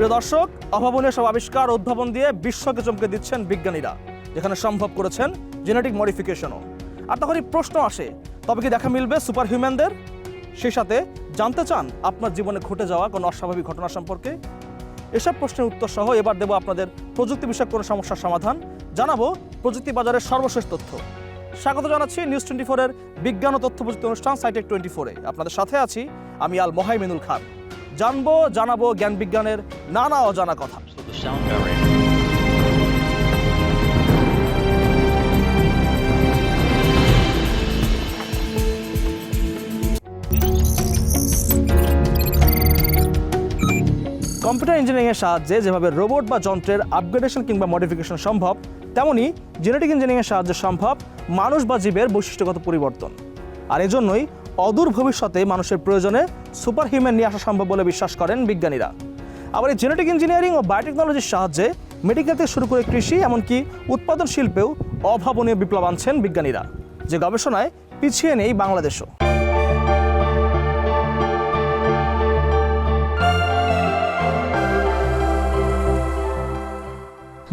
প্রিয় দর্শক, অভাবনীয় সব আবিষ্কার উদ্ভাবন দিয়ে বিশ্বকে চমকে দিচ্ছেন বিজ্ঞানীরা, যেখানে সম্ভব করেছেন জেনেটিক মডিফিকেশনও। আর তখনই প্রশ্ন আসে, তবে কি দেখা মিলবে সুপার হিউম্যানদের? সেই সাথে জানতে চান আপনার জীবনে ঘটে যাওয়া কোনো অস্বাভাবিক ঘটনা সম্পর্কে? এসব প্রশ্নের উত্তর সহ এবার দেব আপনাদের প্রযুক্তি বিষয়ক কোনো সমস্যার সমাধান, জানাবো প্রযুক্তি বাজারের সর্বশেষ তথ্য। স্বাগত জানাচ্ছি নিউজ 24-এর বিজ্ঞান ও তথ্য প্রযুক্তি অনুষ্ঠান সাই টেক24-এ। আপনাদের সাথে আছি আমি আল মোহাইমিনুল খান। জানবো জানাবো জ্ঞান বিজ্ঞানের নানা অজানা কথা। কম্পিউটার ইঞ্জিনিয়ারিংয়ের সাহায্যে যেভাবে রোবট বা যন্ত্রের আপগ্রেডেশন কিংবা মডিফিকেশন সম্ভব, তেমনই জেনেটিক ইঞ্জিনিয়ারিংয়ের সাহায্যে সম্ভব মানুষ বা জীবের বৈশিষ্ট্যগত পরিবর্তন। আর এজন্যই অদূর ভবিষ্যতে মানুষের প্রয়োজনে সুপার হিউম্যান নিয়ে আসা সম্ভব বলে বিশ্বাস করেন বিজ্ঞানীরা। আবার এই জেনেটিক ইঞ্জিনিয়ারিং ও বায়োটেকনোলজির সাহায্যে মেডিকেল থেকে শুরু করে কৃষি এমনকি উৎপাদন শিল্পেও অভাবনীয় বিপ্লব আনছেন বিজ্ঞানীরা, যে গবেষণায় পিছিয়ে নেই বাংলাদেশও।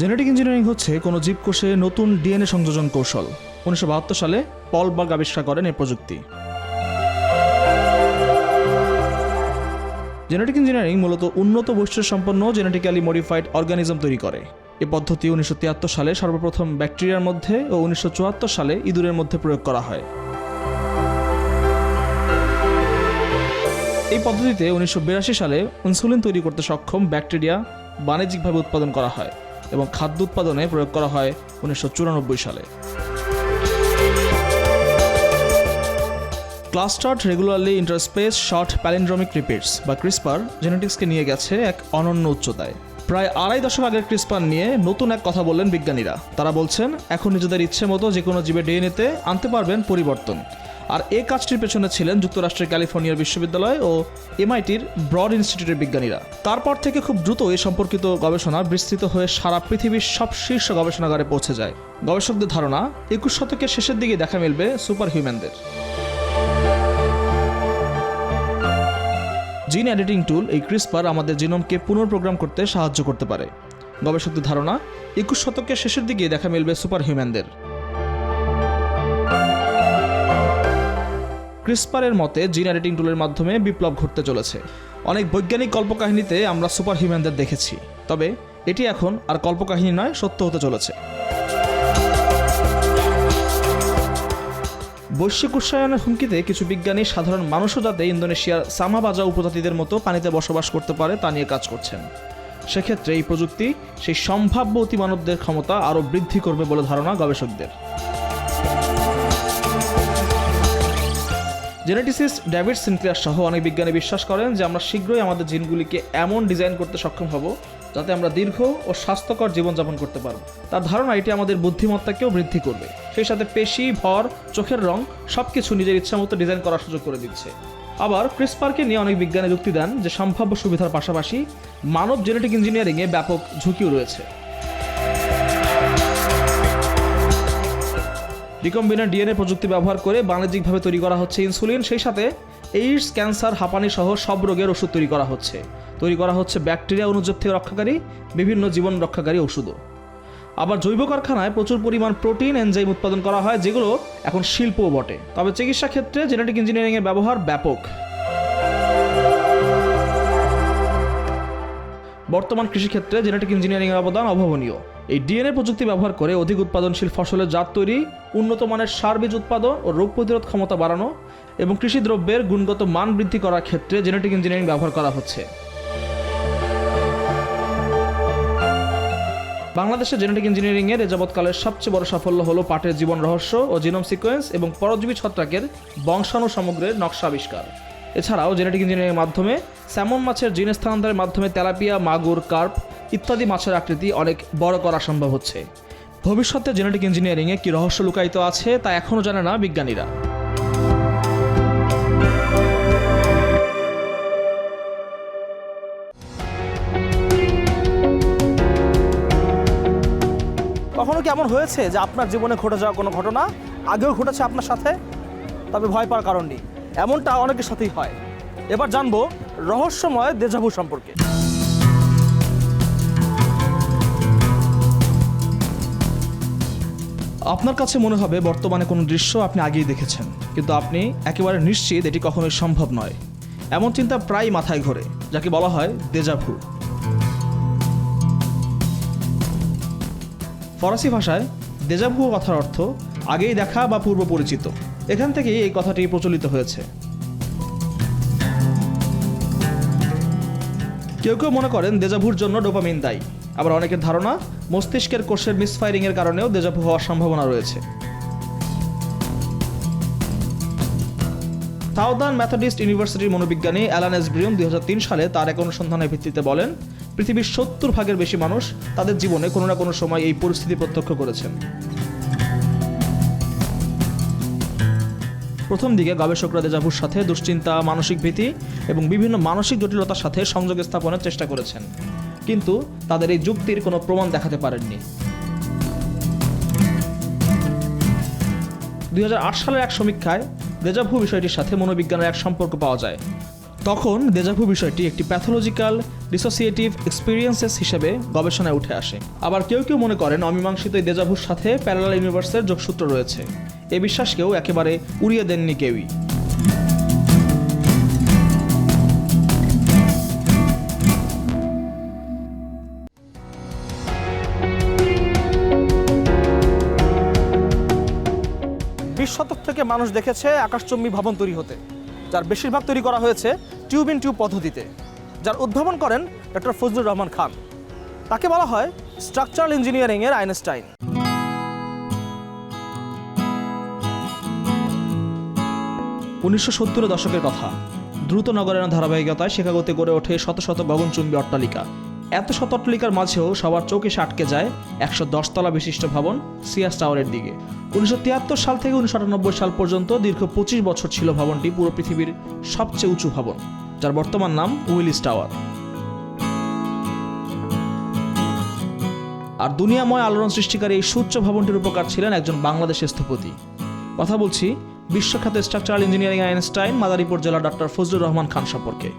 জেনেটিক ইঞ্জিনিয়ারিং হচ্ছে কোনো জীবকোষে নতুন ডিএনএ সংযোজন কৌশল। 1972 সালে পল বার্গ আবিষ্কার করেন এই প্রযুক্তি। জেনেটিক ইঞ্জিনিয়ারিং মূলত উন্নত বৈশিষ্ট্য সম্পন্ন জেনেটিক্যালি মডিফাইড অর্গানিজম তৈরি করে। এই পদ্ধতি 1973 সালে সর্বপ্রথম ব্যাকটেরিয়ার মধ্যে ও 1974 সালে ইঁদুরের মধ্যে প্রয়োগ করা হয়। এই পদ্ধতিতে 1982 সালে ইনসুলিন তৈরি করতে সক্ষম ব্যাকটেরিয়া বাণিজ্যিকভাবে উৎপাদন করা হয় এবং খাদ্য উৎপাদনে প্রয়োগ করা হয় 1994 সালে। Clustered regularly interspaced short palindromic repeats বা ক্রিসপার জেনেটিক্সকে নিয়ে গেছে এক অনন্য উচ্চতায়। প্রায় 2.5 দশক আগের ক্রিসপার নিয়ে নতুন এক কথা বললেন বিজ্ঞানীরা। তারা বলছেন এখন নিজেদের ইচ্ছে মতো যে কোনো জীবের ডিএনএতে আনতে পারবেন পরিবর্তন। আর এই কাজটির পেছনে ছিলেন যুক্তরাষ্ট্রের ক্যালিফোর্নিয়ার বিশ্ববিদ্যালয় ও এমআইটির ব্রড ইনস্টিটিউটের বিজ্ঞানীরা। তারপর থেকে খুব দ্রুত এই সম্পর্কিত গবেষণা বিস্তৃত হয়ে সারা পৃথিবীর সব শীর্ষ গবেষণাগারে পৌঁছে যায়। গবেষকদের ধারণা 21 শতকের শেষের দিকে দেখা মিলবে সুপার হিউম্যানদের। জিন এডিটিং টুল এই ক্রিসপার আমাদের জিনোমকে পুনঃপ্রোগ্রাম করতে সাহায্য করতে পারে। গবেষকদের ধারণা 21 শতকের শেষের দিকে দেখা মিলবে সুপার হিউম্যানদের। ক্রিসপারের মতে জিন এডিটিং টুলের মাধ্যমে বিপ্লব ঘটতে চলেছে। অনেক বৈজ্ঞানিক কল্পকাহিনীতে আমরা সুপার হিউম্যানদের দেখেছি, তবে এটি এখন আর কল্পকাহিনী নয়, সত্য হতে চলেছে। বৈশ্বিক উষ্ণায়নের হুমকিতে কিছু বিজ্ঞানী সাধারণ মানুষও যাতে ইন্দোনেশিয়ার সামাবাজা উপজাতিদের মতো পানিতে বসবাস করতে পারে তা নিয়ে কাজ করছেন। সেক্ষেত্রে এই প্রযুক্তি সেই সম্ভাব্য অতিমানবদের ক্ষমতা আরও বৃদ্ধি করবে বলে ধারণা গবেষকদের। জেনেটিসিস্ট ডেভিড সিনক্লেয়ার সহ অনেক বিজ্ঞানী বিশ্বাস করেন যে আমরা শীঘ্রই আমাদের জিনগুলিকে এমন ডিজাইন করতে সক্ষম হব যাতে আমরা দীর্ঘ ও স্বাস্থ্যকর জীবনযাপন করতে পারব। তার ধারণা এটি আমাদের বুদ্ধিমত্তাকেও বৃদ্ধি করবে, সেই সাথে পেশি, ভর, চোখের রং সবকিছু নিজের ইচ্ছা মতো ডিজাইন করার সুযোগ করে দিচ্ছে। আবার ক্রিসপারকে নিয়ে অনেক বিজ্ঞানী যুক্তি দেন যে সম্ভাব্য সুবিধার পাশাপাশি মানব জেনেটিক ইঞ্জিনিয়ারিংয়ে ব্যাপক ঝুঁকিও রয়েছে। রিকম্বিনার ডিএনএ প্রযুক্তি ব্যবহার করে বাণিজ্যিকভাবে তৈরি করা হচ্ছে ইনসুলিন, সেই সাথে এইডস, ক্যান্সার, হাঁপানি সহ সব রোগের ওষুধ তৈরি করা হচ্ছে ব্যাকটেরিয়া অনুজীব থেকে রক্ষাকারী বিভিন্ন জীবন রক্ষাকারী ওষুধও। আবার জৈব কারখানায় প্রচুর পরিমাণ প্রোটিন, এনজাইম উৎপাদন করা হয়, যেগুলো এখন শিল্পও বটে। তবে চিকিৎসা ক্ষেত্রে জেনেটিক ইঞ্জিনিয়ারিংয়ের ব্যবহার ব্যাপক। বর্তমান কৃষিক্ষেত্রে জেনেটিক ইঞ্জিনিয়ারিংয়ের অবদান অভাবনীয়। এই ডিএনএ প্রযুক্তি ব্যবহার করে অধিক উৎপাদনশীল ফসলের জাত তৈরি, উন্নত মানের সার বীজ উৎপাদন ও রোগ প্রতিরোধ ক্ষমতা বাড়ানো এবং কৃষি দ্রব্যের গুণগত মান বৃদ্ধি করার ক্ষেত্রে জেনেটিক ইঞ্জিনিয়ারিং ব্যবহার করা হচ্ছে। বাংলাদেশে জেনেটিক ইঞ্জিনিয়ারিংয়ের এ যাবৎকালের সবচেয়ে বড় সাফল্য হলো পাটের জীবন রহস্য ও জিনোম সিকোয়েন্স এবং পরজীবী ছত্রাকের বংশাণু সমগ্রের নকশা আবিষ্কার। এছাড়াও জেনেটিক ইঞ্জিনিয়ারিংয়ের মাধ্যমে স্যামন মাছের জিন স্থানান্তরের মাধ্যমে তেলাপিয়া, মাগুর, কার্প ইত্যাদি মাছের আকৃতি অনেক বড় করা সম্ভব হচ্ছে। ভবিষ্যতে জেনেটিক ইঞ্জিনিয়ারিংয়ে কী রহস্য লুকায়িত আছে তা এখনও জানে না বিজ্ঞানীরা। কখনো কি এমন হয়েছে যে আপনার জীবনে ঘটে যাওয়া কোনো ঘটনা আগেও ঘটেছে আপনার সাথে? তবে ভয় পাওয়ার কারণ নেই, এমনটা অনেকের সাথেই হয়। এবার জানবো রহস্যময় দেজাভু সম্পর্কে। আপনার কাছে মনে হবে বর্তমানে কোনো দৃশ্য আপনি আগেই দেখেছেন, কিন্তু আপনি একেবারে নিশ্চিত এটি কখনোই সম্ভব নয়। এমন চিন্তা প্রায় মাথায় ঘোরে, যাকে বলা হয় দেজাভু। ফরাসি ভাষায় দেজাভু কথার অর্থ আগেই দেখা বা পূর্ব পরিচিত। এখান থেকেই এই কথাটি প্রচলিত হয়েছে। কেউ কেউ মনে করেন দেজাভুর জন্য ডোপামিন দায়ী, আবার অনেকের ধারণা মস্তিষ্কের কোষের মিসফায়ারিং এর কারণেও দেজাভু হওয়ার সম্ভাবনা রয়েছে। সাউদার্ন মেথডিস্ট ইউনিভার্সিটির মনোবিজ্ঞানী অ্যালান এস ব্রিউম 2003 সালে তার এক অনুসন্ধানের ভিত্তিতে বলেন, পৃথিবীর 70% বেশি মানুষ তাদের জীবনে কোনো না কোনো সময় এই পরিস্থিতি প্রত্যক্ষ করেছেন। প্রথম দিকে গবেষকরা দেজাভুর সাথে দুশ্চিন্তা, মানসিক ভীতি এবং বিভিন্ন মানসিক জটিলতার সাথে সংযোগ স্থাপনের চেষ্টা করেছেন, কিন্তু তাদের এই যুক্তির কোনো প্রমাণ দেখাতে পারেননি। 2008 সালের এক সমীক্ষায় দেজাভু বিষয়টির সাথে মনোবিজ্ঞানের এক সম্পর্ক পাওয়া যায়। তখন দেজাভু বিষয়টি একটি প্যাথোলজিক্যাল ডিসোসিয়েটিভ এক্সপিরিয়েন্সেস হিসেবে গবেষণায় উঠে আসে। আবার কেউ কেউ মনে করেন অমীমাংসিত এই দেজাভুর সাথে প্যারালাল ইউনিভার্সের যোগসূত্র রয়েছে। এ বিশ্বাসকেও একেবারে উড়িয়ে দেননি কেউই। শতক থেকে মানুষ দেখেছে আকাশচুম্বী ভবন তৈরি হতে, যার বেশিরভাগ তৈরি করা হয়েছে টিউব ইন টিউব পদ্ধতিতে, যার উদ্ভাবন করেন ডক্টর ফজলুর রহমান খান। তাকে বলা হয় স্ট্রাকচারাল ইঞ্জিনিয়ারিং এর আইনস্টাইন। 1970 দশকের কথা। দ্রুত নগরায়নের ধারাবাহিকতায় শিকাগোতে গড়ে ওঠে শত শত গগনচুম্বী অট্টালিকা। এত শত অট্টালিকার মাঝেও সবার চোখ এসে আটকে যায় 110 তলা বিশিষ্ট ভবন সিএস টাওয়ারের দিকে। 1973 সাল থেকে 1998 সাল পর্যন্ত দীর্ঘ 25 বছর ছিল ভবনটি পুরো পৃথিবীর সবচেয়ে উঁচু ভবন, যার বর্তমান নাম উইলিস টাওয়ার। আর দুনিয়াময় আলোড়ন সৃষ্টিকারী এই সুউচ্চ ভবনটির উপকার ছিলেন একজন বাংলাদেশের স্থপতি। কথা বলছি বিশ্বখ্যাত স্ট্রাকচারাল ইঞ্জিনিয়ারিং আইনস্টাইন মাদারীপুর জেলার ডক্টর ফজলুর রহমান খান সম্পর্কে।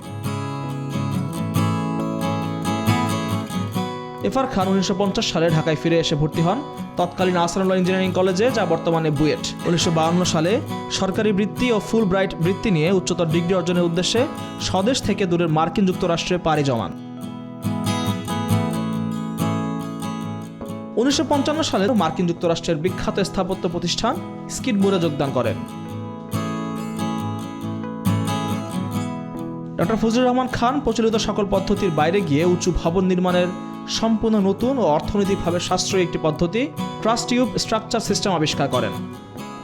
এফ.অর খান 1950 সালে ঢাকায় ফিরে এসে ভর্তি হন তৎকালীন আহসানুল্লাহ ইঞ্জিনিয়ারিং কলেজে, যা বর্তমানে বুয়েট। 1952 সালে সরকারি বৃত্তি ও ফুল ব্রাইট বৃত্তি নিয়ে উচ্চতর ডিগ্রি অর্জনের উদ্দেশ্যে স্বদেশ থেকে দূরের মার্কিন যুক্তরাষ্ট্রে পাড়ি জমান। 1955 সালে মার্কিন যুক্তরাষ্ট্রের বিখ্যাত স্থাপত্য প্রতিষ্ঠান স্কিডবোর্ডে যোগদান করেন। ডক্টর ফজলুর রহমান খান প্রচলিত সকল পদ্ধতির বাইরে গিয়ে উঁচু ভবন নির্মাণের সম্পূর্ণ নতুন ও অর্থনৈতিকভাবে সাশ্রয়ী একটি পদ্ধতি ট্রাস টিউব স্ট্রাকচার সিস্টেম আবিষ্কার করেন।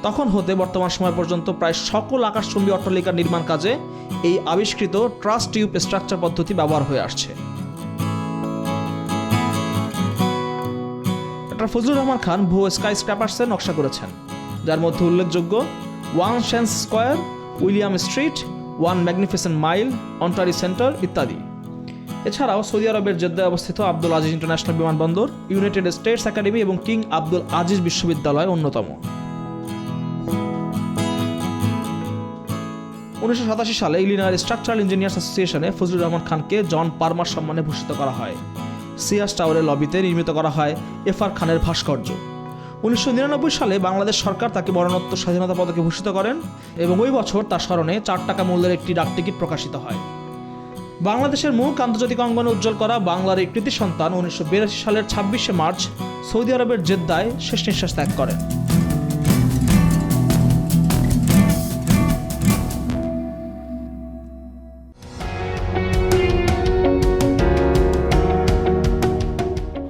তখন হতে বর্তমান সময় পর্যন্ত প্রায় সকল আকাশচুম্বী অট্টালিকার নির্মাণ কাজে এই আবিষ্কৃত ট্রাস টিউব স্ট্রাকচার পদ্ধতি ব্যবহার হয়ে আসছে। ডক্টর ফজলুর রহমান খান ভুয়ো স্কাই স্ক্র্যাপার্সের নকশা করেছেন, যার মধ্যে উল্লেখযোগ্য 1 সেন্স square, William Street, 1 Magnificent Mile, Onterie Center ইত্যাদি। এছাড়াও সৌদি আরবের জেদ্দায় অবস্থিত আব্দুল আজিজ ইন্টারন্যাশনাল বিমানবন্দর, ইউনাইটেড স্টেটস একাডেমি এবং কিং আব্দুল আজিজ বিশ্ববিদ্যালয় অন্যতম। 1987 সালে ইলিনয়ের স্ট্রাকচারাল ইঞ্জিনিয়ার্স অ্যাসোসিয়েশনে ফজলুর রহমান খানকে জন পারমার সম্মানে ভূষিত করা হয়। সিএস টাওয়ারের লবিতে নির্মিত করা হয় এফ.অর খানের ভাস্কর্য। 1999 সালে বাংলাদেশ সরকার তাকে মরণোত্তর স্বাধীনতা পদকে ভূষিত করেন এবং ওই বছর তার স্মরণে 4 টাকা মূল্যের একটি ডাকটিকিট প্রকাশিত হয়। বাংলাদেশের মুখ আন্তর্জাতিক অঙ্গনে উজ্জ্বল করা বাংলার এই কৃতি সন্তান 1982 সালের 26শে মার্চ সৌদি আরবের জেদ্দায় শেষ নিঃশ্বাস ত্যাগ করেন।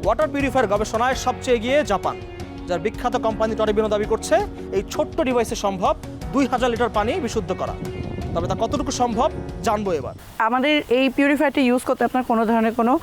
ওয়াটার পিউরিফায়ার গবেষণায় সবচেয়ে এগিয়ে জাপান, যার বিখ্যাত কোম্পানি টরাইভিনো দাবি করছে এই ছোট্ট ডিভাইসে সম্ভব 2000 লিটার পানি বিশুদ্ধ করা। তবে তা কতটুকু সম্ভব জানবো এবার। আমাদের এই পিউরিফায়ারটি ইউজ করতে আপনার কোনো ধরনের কোনো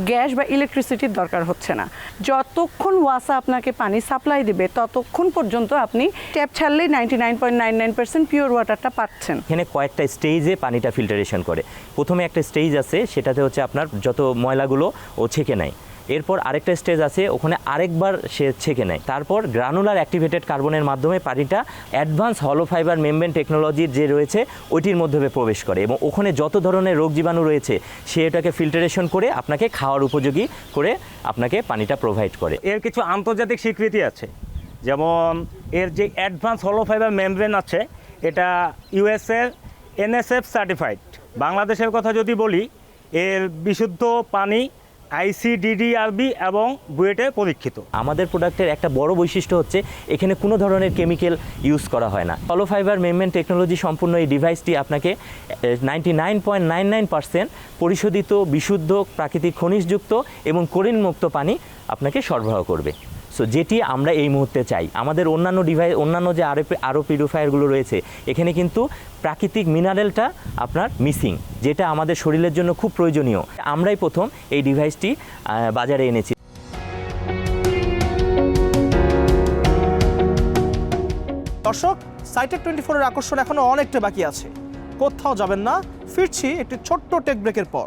গ্যাস বা ইলেকট্রিসিটির দরকার হচ্ছে না। যতক্ষণ ওয়াসা আপনাকে পানি সাপ্লাই দিবে ততক্ষণ পর্যন্ত আপনি ট্যাপ ছাড়লেই 99.99% পিওর ওয়াটারটা পাচ্ছেন। এখানে কয়েকটা স্টেজে পানিটা ফিল্টারেশন করে। প্রথমে একটা স্টেজ আছে, সেটাতে হচ্ছে আপনার যত ময়লাগুলো ও ছেঁকে নেয়। এরপর আরেকটা স্টেজ আছে, ওখানে আরেকবার সে ছেঁকে নেয়। তারপর গ্রানুলার অ্যাক্টিভেটেড কার্বনের মাধ্যমে পানিটা অ্যাডভান্স হলো ফাইবার মেমব্রেন টেকনোলজির যে রয়েছে ওইটির মধ্যে প্রবেশ করে এবং ওখানে যত ধরনের রোগ জীবাণু রয়েছে সে এটাকে ফিল্টারেশন করে আপনাকে খাওয়ার উপযোগী করে আপনাকে পানিটা প্রোভাইড করে। এর কিছু আন্তর্জাতিক স্বীকৃতি আছে, যেমন এর যে অ্যাডভান্স হলো ফাইবার মেমব্রেন আছে এটা ইউএসএর এনএসএফ সার্টিফাইড। বাংলাদেশের কথা যদি বলি এর বিশুদ্ধ পানি আইসিডিডিআরবি এবং বুয়েটে পরীক্ষিত। আমাদের প্রোডাক্টের একটা বড় বৈশিষ্ট্য হচ্ছে এখানে কোনো ধরনের কেমিক্যাল ইউজ করা হয় না। হলো ফাইবার মেমব্রেন টেকনোলজি সম্পূর্ণ এই ডিভাইসটি আপনাকে 99.99% পরিশোধিত বিশুদ্ধ প্রাকৃতিক খনিজযুক্ত এবং ক্লোরিনমুক্ত পানি আপনাকে সরবরাহ করবে। সো যেটি আমরা এই মুহূর্তে চাই। আমাদের অন্যান্য যে আরও পিউরিফায়ারগুলো রয়েছে এখানে কিন্তু প্রাকৃতিক মিনারেলটা আপনার মিসিং, যেটা আমাদের শরীরের জন্য খুব প্রয়োজনীয়। আমরাই প্রথম এই ডিভাইসটি বাজারে এনেছি। দর্শক, সাইটেক24 এর আকর্ষণ এখনো অনেকটা বাকি আছে। কোথাও যাবেন না, ফিরছি একটি ছোট্ট টেক ব্রেকের পর।